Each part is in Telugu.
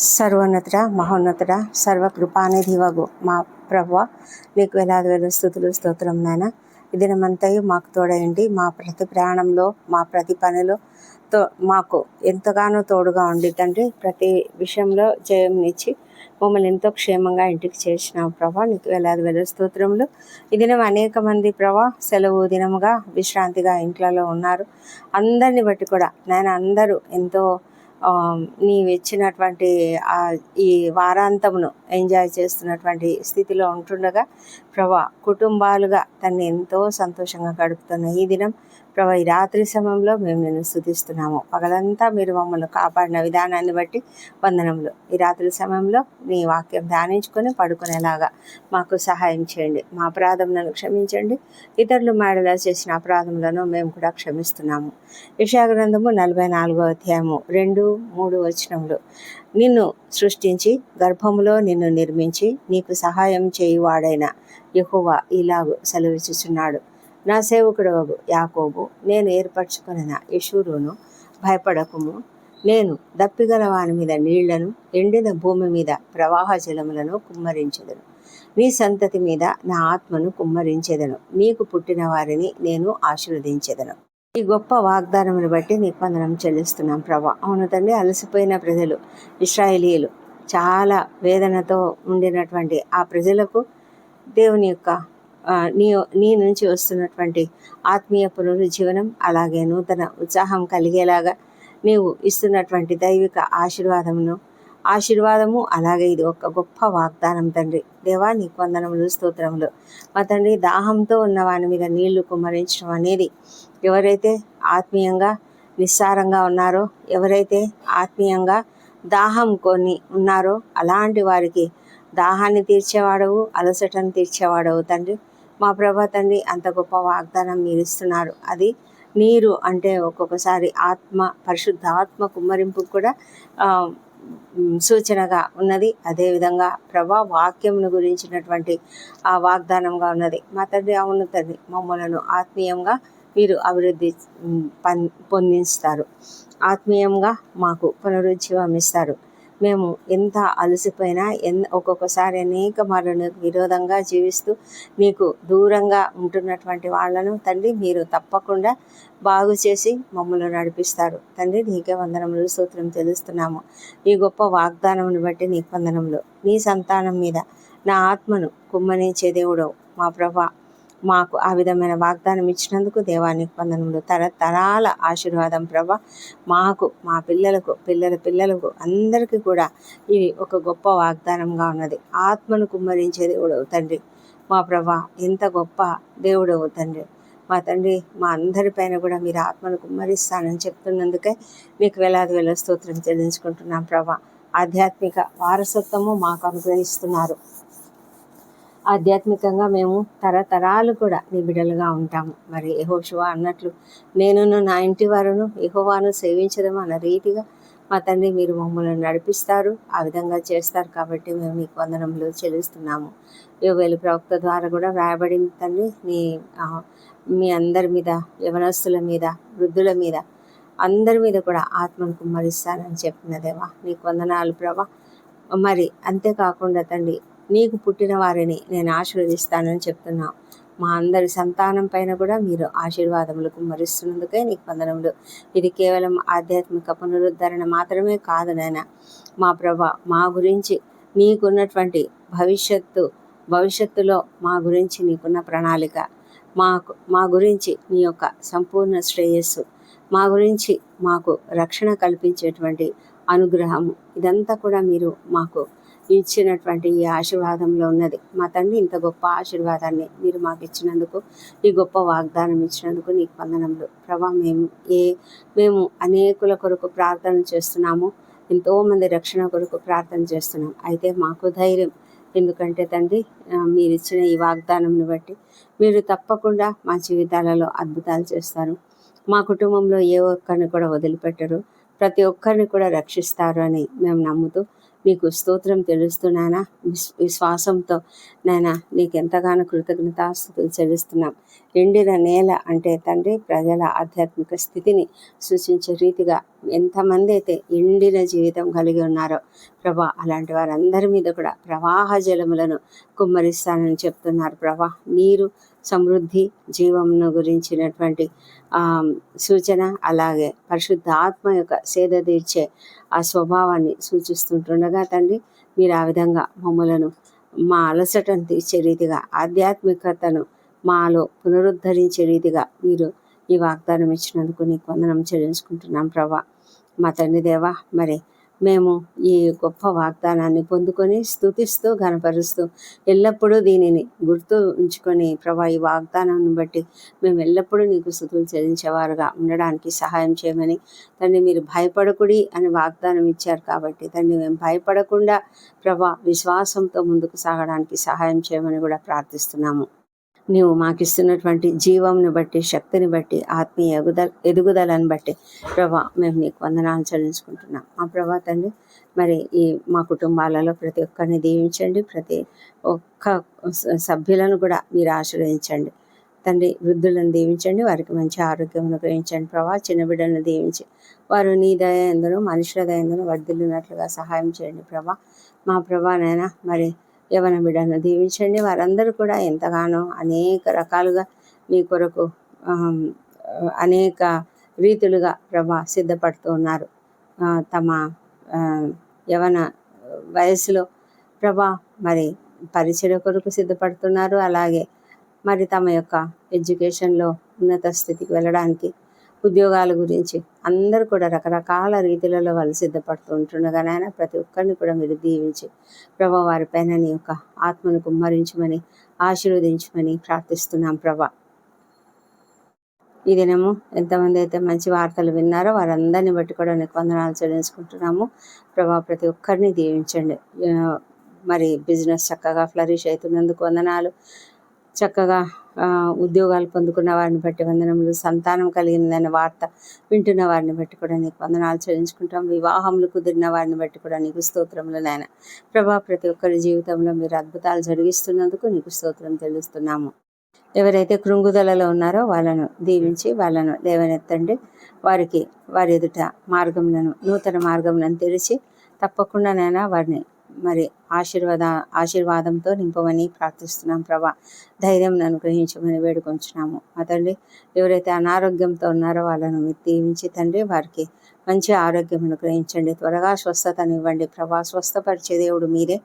సర్వోన్నతుడ మహోన్నతుడ సర్వకృపానిధివగు మా ప్రభువ, నీకు వేలాది వేల స్థుతులు స్తోత్రం నాయన. ఈ దినమంతయు మాకు తోడయండి. మా ప్రతి ప్రయాణంలో, మా ప్రతి పనిలో మాకు ఎంతగానో తోడుగా ఉండి తండ్రి, ప్రతి విషయంలో జయంనిచ్చి మమ్మల్ని ఎంతో క్షేమంగా ఇంటికి చేర్చినావు ప్రభా. నీకు వేలాది వేల స్తోత్రములు. ఈ దినం అనేక మంది ప్రభా సెలవు దినముగా విశ్రాంతిగా ఇంట్లలో ఉన్నారు. అందరిని బట్టి కూడా నాయన, అందరూ ఎంతో నీవు ఇచ్చినటువంటి ఈ వారాంతమును ఎంజాయ్ చేస్తున్నటువంటి స్థితిలో ఉంటుండగా ప్రభా, కుటుంబాలుగా తన్ని ఎంతో సంతోషంగా గడుపుతున్న ఈ దినం ప్రభా, ఈ రాత్రి సమయంలో మేము నిన్ను స్తుతిస్తున్నాము. పగలంతా మీరు మమ్మల్ని కాపాడిన విధానాన్ని బట్టి వందనములు. ఈ రాత్రి సమయంలో నీ వాక్యం ధ్యానించుకొని పడుకునేలాగా మాకు సహాయం చేయండి. మా అపరాధములను క్షమించండి. ఇతరులు మేడలో చేసిన అపరాధములను మేము కూడా క్షమిస్తున్నాము. యెషయా గ్రంథము 44వ అధ్యాయము 2-3 వచనములు. నిన్ను సృష్టించి గర్భములో నిన్ను నిర్మించి నీకు సహాయం చేయువాడైన యెహోవా ఇలాగు సెలవిచ్చుచున్నాడు. నా సేవకుడవగు యాకోబు, నేను ఏర్పరచుకొనిన యెషూరును, భయపడకుము. నేను దప్పిగల వాని మీద నీళ్లను, ఎండిన భూమి మీద ప్రవాహ జలములను కుమ్మరించెదను. నీ సంతతి మీద నా ఆత్మను కుమ్మరించెదను. నీకు పుట్టిన వారిని నేను ఆశీర్వదించెదను. ఈ గొప్ప వాగ్దానమును బట్టి నీకు వందనం చెల్లిస్తున్నాం ప్రభా. అవును తండ్రి, అలసిపోయిన ప్రజలు ఇశ్రాయేలీయులు, చాలా వేదనతో ఉండినటువంటి ఆ ప్రజలకు దేవుని యొక్క నీ నుంచి వస్తున్నటువంటి ఆత్మీయ పునరుజ్జీవనం, అలాగే నూతన ఉత్సాహం కలిగేలాగా నీవు ఇస్తున్నటువంటి దైవిక ఆశీర్వాదము, అలాగే ఇది ఒక గొప్ప వాగ్దానం తండ్రి. దేవా, నీకు వందనములు స్తోత్రములు. మా తండ్రి, దాహంతో ఉన్న వాని మీద నీళ్లు కుమ్మరించడం అనేది, ఎవరైతే ఆత్మీయంగా నిస్సారంగా ఉన్నారో, ఎవరైతే ఆత్మీయంగా దాహం కొని ఉన్నారో అలాంటి వారికి దాహాన్ని తీర్చేవాడవు, అలసటను తీర్చేవాడవు తండ్రి. మా ప్రభా తండ్రి, అంత గొప్ప వాగ్దానం మీరు ఇస్తున్నారు. అది నీరు అంటే ఒక్కొక్కసారి పరిశుద్ధ ఆత్మ కుమ్మరింపు కూడా సూచనగా ఉన్నది. అదేవిధంగా ప్రభా, వాక్యమును గురించినటువంటి ఆ వాగ్దానంగా ఉన్నది. మా తండ్రి, అవును తండ్రి, మమ్మలను ఆత్మీయంగా మీరు అభివృద్ధి పొందిస్తారు. ఆత్మీయంగా మాకు పునరుజ్జీవం ఇస్తారు. మేము ఎంత అలసిపోయినా, ఒక్కొక్కసారి అనేక మార్లు విరోధంగా జీవిస్తూ నీకు దూరంగా ఉంటున్నటువంటి వాళ్ళను తండ్రి, మీరు తప్పకుండా బాగు చేసి మమ్మల్ని నడిపిస్తారు తండ్రి. నీకే వందనములు స్తోత్రం తెలుస్తున్నాము. ఈ గొప్ప వాగ్దానమును బట్టి నీకు వందనములు. నీ సంతానం మీద నా ఆత్మను కుమ్మరించే దేవుడవు మా ప్రభా. మాకు ఆ విధమైన వాగ్దానం ఇచ్చినందుకు దేవానికి వందనములు. తరతరాల ఆశీర్వాదం ప్రభా. మాకు, మా పిల్లలకు అందరికీ కూడా ఇది ఒక గొప్ప వాగ్దానంగా ఉన్నది. ఆత్మను కుమ్మరించే దేవుడవు తండ్రి మా ప్రభా. ఎంత గొప్ప దేవుడవు తండ్రి మా తండ్రి. మా అందరిపైన కూడా మీరు ఆత్మను కుమ్మరిస్తానని చెప్తున్నందుకే నీకు వేలాది వేల స్తోత్రం చెల్లించుకుంటున్నాం ప్రభా. ఆధ్యాత్మిక వారసత్వము మాకు అనుగ్రహిస్తున్నారు. ఆధ్యాత్మికంగా మేము తరతరాలు కూడా నీ బిడ్డలుగా ఉంటాము. మరి యెహోషువ అన్నట్లు, నేనును నా ఇంటి వారును యెహోవాను సేవించదము అన్న రీతిగా మా తండ్రి మీరు మమ్మల్ని నడిపిస్తారు, ఆ విధంగా చేస్తారు. కాబట్టి మేము మీకు వందనములు చెల్లిస్తున్నాము. యోవేలు ప్రవక్త ద్వారా కూడా వ్రాయబడింది తండ్రి, మీ అందరి మీద, యవనస్తుల మీద, వృద్ధుల మీద, అందరి మీద కూడా ఆత్మను కుమ్మరిస్తానని చెప్పిన దేవా నీకు వందనాలు ప్రభా. మరి అంతేకాకుండా తండ్రి, నీకు పుట్టిన వారిని నేను ఆశీర్వదిస్తానని చెప్తున్నావు. మా అందరి సంతానం పైన కూడా మీరు ఆశీర్వాదములు కుమ్మరిస్తున్నందుకే నీకు వందనములు. ఇది కేవలం ఆధ్యాత్మిక పునరుద్ధరణ మాత్రమే కాదు నాయన మా ప్రభా. మా గురించి నీకున్నటువంటి భవిష్యత్తులో మా గురించి నీకున్న ప్రణాళిక, మా గురించి నీ యొక్క సంపూర్ణ శ్రేయస్సు, మా గురించి మాకు రక్షణ కల్పించేటువంటి అనుగ్రహము, ఇదంతా కూడా మీరు మాకు ఇచ్చినటువంటి ఈ ఆశీర్వాదంలో ఉన్నది. మా తండ్రి, ఇంత గొప్ప ఆశీర్వాదాన్ని మీరు మాకు ఇచ్చినందుకు, ఈ గొప్ప వాగ్దానం ఇచ్చినందుకు నీకు వందనములు ప్రభా. మేము అనేకుల కొరకు ప్రార్థన చేస్తున్నాము, ఎంతోమంది రక్షణ కొరకు ప్రార్థన చేస్తున్నాం. అయితే మాకు ధైర్యం, ఎందుకంటే తండ్రి, మీరు ఇచ్చిన ఈ వాగ్దానంను బట్టి మీరు తప్పకుండా మా జీవితాలలో అద్భుతాలు చేస్తారు. మా కుటుంబంలో ఏ ఒక్కరిని కూడా వదిలిపెట్టరు, ప్రతి ఒక్కరిని కూడా రక్షిస్తారు అని మేము నమ్ముతూ నీకు స్తోత్రం తెలుస్తున్నానా. విశ్వాసంతో నాయనా నీకు ఎంతగానో కృతజ్ఞతాస్తుతులు చెల్లిస్తున్నాం. ఎండిన నేల అంటే తండ్రి, ప్రజల ఆధ్యాత్మిక స్థితిని సూచించే రీతిగా ఎంతమంది అయితే ఎండిన జీవితం కలిగి ఉన్నారో ప్రభా. అలాంటి వారందరి మీద కూడా ప్రవాహ జలములను కుమ్మరిస్తానని చెప్తున్నారు ప్రభా. నీరు, సమృద్ధి, జీవమును గురించినటువంటి సూచన, అలాగే పరిశుద్ధ ఆత్మ యొక్క సేద తీర్చే ఆ స్వభావాన్ని సూచిస్తుంటుండగా తండ్రి, మీరు ఆ విధంగా మమ్మలను మా అలసటను తీర్చే రీతిగా, ఆధ్యాత్మికతను మాలో పునరుద్ధరించే రీతిగా మీరు ఈ వాగ్దానం ఇచ్చినందుకు నీకు వందనం చెల్లించుకుంటున్నాం ప్రభా. మా తండ్రి దేవా, మరి మేము ఈ గొప్ప వాగ్దానాన్ని పొందుకొని స్తుతిస్తూ ఘనపరుస్తూ ఎల్లప్పుడూ దీనిని గుర్తు ఉంచుకొని ప్రభా, ఈ వాగ్దానాన్ని బట్టి మేము ఎల్లప్పుడూ నీకు స్తుతులు చెల్లించేవారుగా ఉండడానికి సహాయం చేయమని తండ్రి, మీరు భయపడకుడి అని వాగ్దానం ఇచ్చారు కాబట్టి తండ్రి, మేము భయపడకుండా ప్రభా విశ్వాసంతో ముందుకు సాగడానికి సహాయం చేయమని కూడా ప్రార్థిస్తున్నాము. నీవు మాకిస్తున్నటువంటి జీవంని బట్టి, శక్తిని బట్టి, ఆత్మీయ ఎదుగుదలను బట్టి ప్రభా మేము నీకు వందనాలు చెల్లించుకుంటున్నాం. మా ప్రభా తండ్రి, మరి ఈ మా కుటుంబాలలో ప్రతి ఒక్కరిని దీవించండి. ప్రతి ఒక్క సభ్యులను కూడా మీరు ఆశ్రయించండి తండ్రి. వృద్ధులను దీవించండి, వారికి మంచి ఆరోగ్యం అనుగ్రహించండి ప్రభా. చిన్న బిడ్డలను దీవించి వారు నీ దయ ఎందును మనుషుల దయ ఎందును వర్ధిల్లున్నట్లుగా సహాయం చేయండి ప్రభా. మా ప్రభా నైనా మరి యవన బిడ్డలను దీవించండి. వారందరూ కూడా ఎంతగానో అనేక రకాలుగా నీ కొరకు అనేక రీతులుగా ప్రభా సిద్ధపడుతూ ఉన్నారు. తమ యవన వయసులో ప్రభా మరి పరిచయ కొరకు సిద్ధపడుతున్నారు. అలాగే మరి తమ యొక్క ఎడ్యుకేషన్లో ఉన్నత స్థితికి వెళ్ళడానికి, ఉద్యోగాల గురించి అందరూ కూడా రకరకాల రీతిలలో వాళ్ళు సిద్ధపడుతూ ఉంటుండగానైనా ప్రతి ఒక్కరిని కూడా మీరు దీవించి ప్రభా వారిపైన నీ యొక్క ఆత్మను కుమ్మరించమని, ఆశీర్వదించమని ప్రార్థిస్తున్నాం ప్రభా. ఈ దినము ఎంతమంది అయితే మంచి వార్తలు విన్నారో వారందరిని బట్టి కూడా నీకు వందనాలు చెల్లించుకుంటున్నాము ప్రభా. ప్రతి ఒక్కరిని దీవించండి. మరి బిజినెస్ చక్కగా ఫ్లరిష్ అవుతున్నందుకు వందనాలు. చక్కగా ఉద్యోగాలు పొందుకున్న వారిని బట్టి వందనములు. సంతానం కలిగిందనే వార్త వింటున్న వారిని బట్టి కూడా నీకు వందనాలు చెల్లించుకుంటాం. వివాహములు కుదిరిన వారిని బట్టి కూడా నీకు స్తోత్రములు నాయన ప్రభా. ప్రతి ఒక్కరి జీవితంలో మీరు అద్భుతాలు జరిగిస్తున్నందుకు నీకు స్తోత్రం తెలుస్తున్నాము. ఎవరైతే కృంగుదలలో ఉన్నారో వాళ్ళను దీవించి వాళ్ళను లేవనెత్తండి. వారి ఎదుట నూతన మార్గములను తెరిచి తప్పకుండానైనా వారిని మరి ఆశీర్వాదంతో నింపమని ప్రార్థిస్తున్నాం ప్రభా. ధైర్యం అనుగ్రహించమని వేడుకొంచున్నాము మా తండ్రి. ఎవరైతే అనారోగ్యంతో ఉన్నారో వాళ్ళను మీరు దీవించి తండ్రి వారికి మంచి ఆరోగ్యం అనుగ్రహించండి. త్వరగా స్వస్థతనివ్వండి ప్రభా. స్వస్థపరిచే దేవుడు మీరే.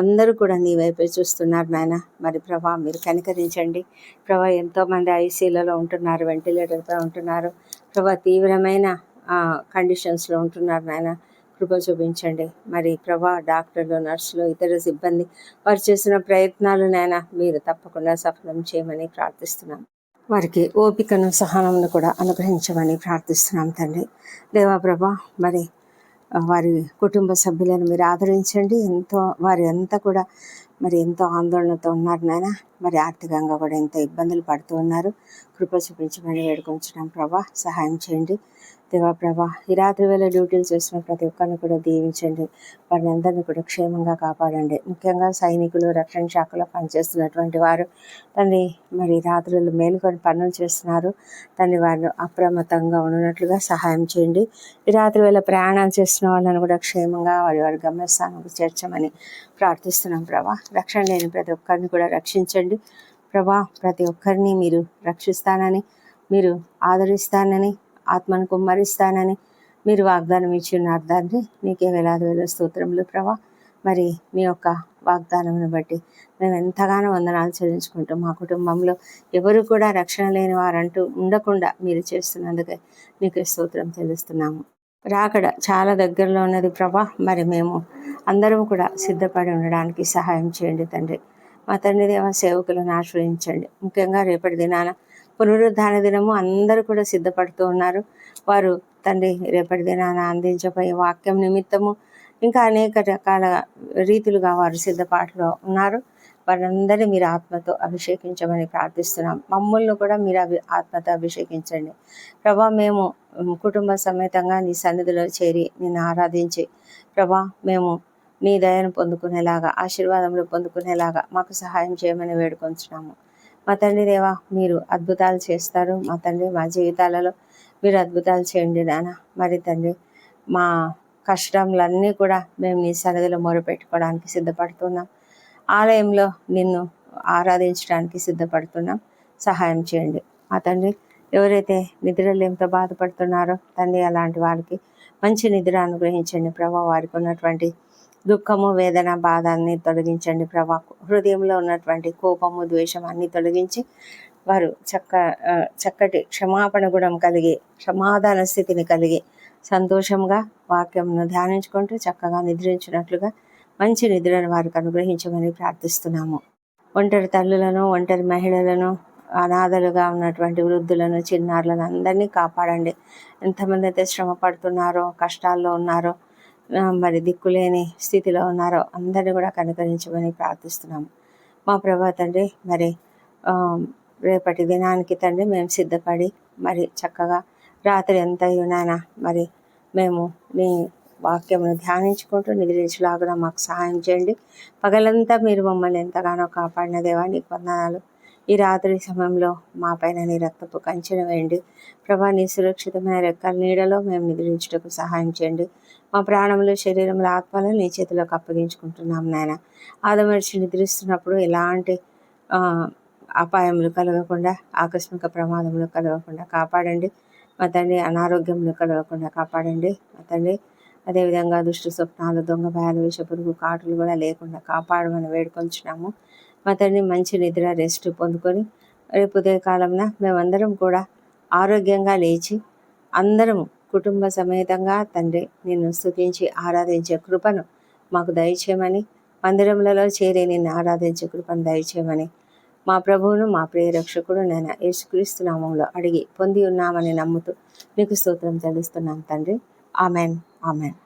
అందరూ కూడా నీ వైపే చూస్తున్నారు నాయన. మరి ప్రభా మీరు కనికరించండి ప్రభా. ఎంతోమంది ఐసీలలో ఉంటున్నారు, వెంటిలేటర్పై ఉంటున్నారు ప్రభా. తీవ్రమైన కండిషన్స్లో ఉంటున్నారు నాయన. కృప చూపించండి. మరి ప్రభా డాక్టర్లు, నర్సులు, ఇతర సిబ్బంది వారు చేసిన ప్రయత్నాలు నాయన మీరు తప్పకుండా సఫలం చేయమని ప్రార్థిస్తున్నాం. వారికి ఓపికను, సహనమును కూడా అనుగ్రహించమని ప్రార్థిస్తున్నాం తండ్రి. దేవా ప్రభా, మరి వారి కుటుంబ సభ్యులను మీరు ఆదరించండి. వారి అంతా కూడా మరి ఎంతో ఆందోళనతో ఉన్నారు నాయన. మరి ఆర్థికంగా కూడా ఎంతో ఇబ్బందులు పడుతూ ఉన్నారు. కృప చూపించమని వేడుకొంచున్నాం ప్రభా. సహాయం చేయండి దేవా ప్రభా. ఈ రాత్రి వేళ డ్యూటీలు చేస్తున్న ప్రతి ఒక్కరిని కూడా దీవించండి. వారిని అందరినీ కూడా క్షేమంగా కాపాడండి. ముఖ్యంగా సైనికులు, రక్షణ శాఖలో పనిచేస్తున్నటువంటి వారు తండ్రి మరి రాత్రులు మేలుకొని పనులు చేస్తున్నారు తండ్రి. వారు అప్రమత్తంగా ఉన్నట్లుగా సహాయం చేయండి. ఈ రాత్రి వేళ ప్రయాణాలు చేస్తున్న వాళ్ళని కూడా క్షేమంగా వారి గమ్యస్థానానికి చేర్చమని ప్రార్థిస్తున్నాం ప్రభా. రక్షణ లేని ప్రతి ఒక్కరిని కూడా రక్షించండి ప్రభా. ప్రతి ఒక్కరిని మీరు రక్షిస్తానని, మీరు ఆదరిస్తానని, ఆత్మను కుమ్మరిస్తానని మీరు వాగ్దానం ఇచ్చి ఉన్నారు తండ్రి. నీకే వేలాది వేల స్తోత్రములు ప్రభా. మరి మీ యొక్క వాగ్దానమును బట్టి మేము ఎంతగానో వందనాలు చెల్లించుకుంటాం. మా కుటుంబంలో ఎవరు కూడా రక్షణ లేని వారంటూ ఉండకుండా మీరు చేస్తున్నందుకే నీకే స్తోత్రం చెల్లిస్తున్నాము. రాకడ చాలా దగ్గరలో ఉన్నది ప్రభా. మరి మేము అందరం కూడా సిద్ధపడి ఉండడానికి సహాయం చేయండి తండ్రి. మా తండ్రి దేవ సేవకులను ఆశ్రయించండి. ముఖ్యంగా రేపటి దినాన పునరుద్ధాన దినము అందరూ కూడా సిద్ధపడుతూ ఉన్నారు. వారు తండ్రి రేపటి దినాన అందించబోయే వాక్యం నిమిత్తము ఇంకా అనేక రకాల రీతులుగా వారు సిద్ధపాటులో ఉన్నారు. వారందరినీ మీరు ఆత్మతో అభిషేకించమని ప్రార్థిస్తున్నాం. మమ్మల్ని కూడా మీరు ఆత్మతో అభిషేకించండి ప్రభా. మేము కుటుంబ సమేతంగా నీ సన్నిధిలో చేరి నిన్ను ఆరాధించి ప్రభా మేము నీ దయను పొందుకునేలాగా, ఆశీర్వాదములు పొందుకునేలాగా మాకు సహాయం చేయమని వేడుకొంచున్నాము. మా తండ్రి దేవా, మీరు అద్భుతాలు చేస్తారు మా తండ్రి. మా జీవితాలలో మీరు అద్భుతాలు చేయండి నాన్న. మరి తండ్రి మా కష్టములన్నీ కూడా మేము నీ సన్నిధిలో మొరపెట్టుకోవడానికి సిద్ధపడుతున్నాం. ఆలయంలో నిన్ను ఆరాధించడానికి సిద్ధపడుతున్నాం. సహాయం చేయండి మా తండ్రి. ఎవరైతే నిద్రలేమితో బాధపడుతున్నారో తండ్రి, అలాంటి వారికి మంచి నిద్ర అనుగ్రహించండి ప్రభా. వారికి ఉన్నటువంటి దుఃఖము, వేదన, బాధ అన్ని తొలగించండి ప్రభా. హృదయంలో ఉన్నటువంటి కోపము, ద్వేషం అన్ని తొలగించి వారు చక్కటి క్షమాపణ గుణం కలిగి, సమాధాన స్థితిని కలిగి, సంతోషంగా వాక్యంను ధ్యానించుకుంటూ చక్కగా నిద్రించినట్లుగా మంచి నిద్రను వారికి అనుగ్రహించమని ప్రార్థిస్తున్నాము. ఒంటరి తల్లులను, ఒంటరి మహిళలను, అనాథలుగా ఉన్నటువంటి వృద్ధులను, చిన్నారులను అందరినీ కాపాడండి. ఎంతమంది అయితే శ్రమ పడుతున్నారో, కష్టాల్లో ఉన్నారో, మరి దిక్కులేని స్థితిలో ఉన్నారో అందరినీ కూడా కనుకరించమని ప్రార్థిస్తున్నాము. మా ప్రభా తండ్రి, మరి రేపటి దినానికి తండ్రి మేము సిద్ధపడి మరి చక్కగా రాత్రి అంతయు నాయన మరి మేము నీ వాక్యమును ధ్యానించుకుంటూ నిద్రించలాగా మాకు సహాయం చేయండి. పగలంతా మీరు మమ్మల్ని ఎంతగానో కాపాడిన దేవా, నీకు వందనాలు. ఈ రాత్రి సమయంలో మా పైన నీ రక్తపు కంచెను వేయండి ప్రభా. నీ సురక్షితమైన రెక్కల నీడలో మేము నిద్రించుటకు సహాయం చేయండి. మా ప్రాణములు, శరీరములు, ఆత్మలు నీ చేతిలోకి అప్పగించుకుంటున్నాం నాయన. ఆదమర్చి నిద్రిస్తున్నప్పుడు ఎలాంటి అపాయములు కలగకుండా, ఆకస్మిక ప్రమాదములు కలగకుండా కాపాడండి మా తండ్రి. అనారోగ్యములు కలగకుండా కాపాడండి మా తండ్రి. అదేవిధంగా దుష్ట స్వప్నాలు, దొంగ భయాలు, విషపురుగు కాటులు కూడా లేకుండా కాపాడమని వేడుకొంచున్నాము మా తండ్రి. మంచి నిద్ర, రెస్ట్ పొందుకొని రేపు ఉదయకాలంలో మేమందరం కూడా ఆరోగ్యంగా లేచి అందరము కుటుంబ సమేతంగా తండ్రి నిన్ను స్తుతించి ఆరాధించే కృపను మాకు దయచేయమని, మందిరములలో చేరి నిన్ను ఆరాధించే కృపను దయచేయమని మా ప్రభువును, మా ప్రియ రక్షకుడు నేను యేసుక్రీస్తు నామములో అడిగి పొంది ఉన్నామని నమ్ముతూ నీకు స్తోత్రం చెల్లిస్తున్నాం తండ్రి. Amen, amen.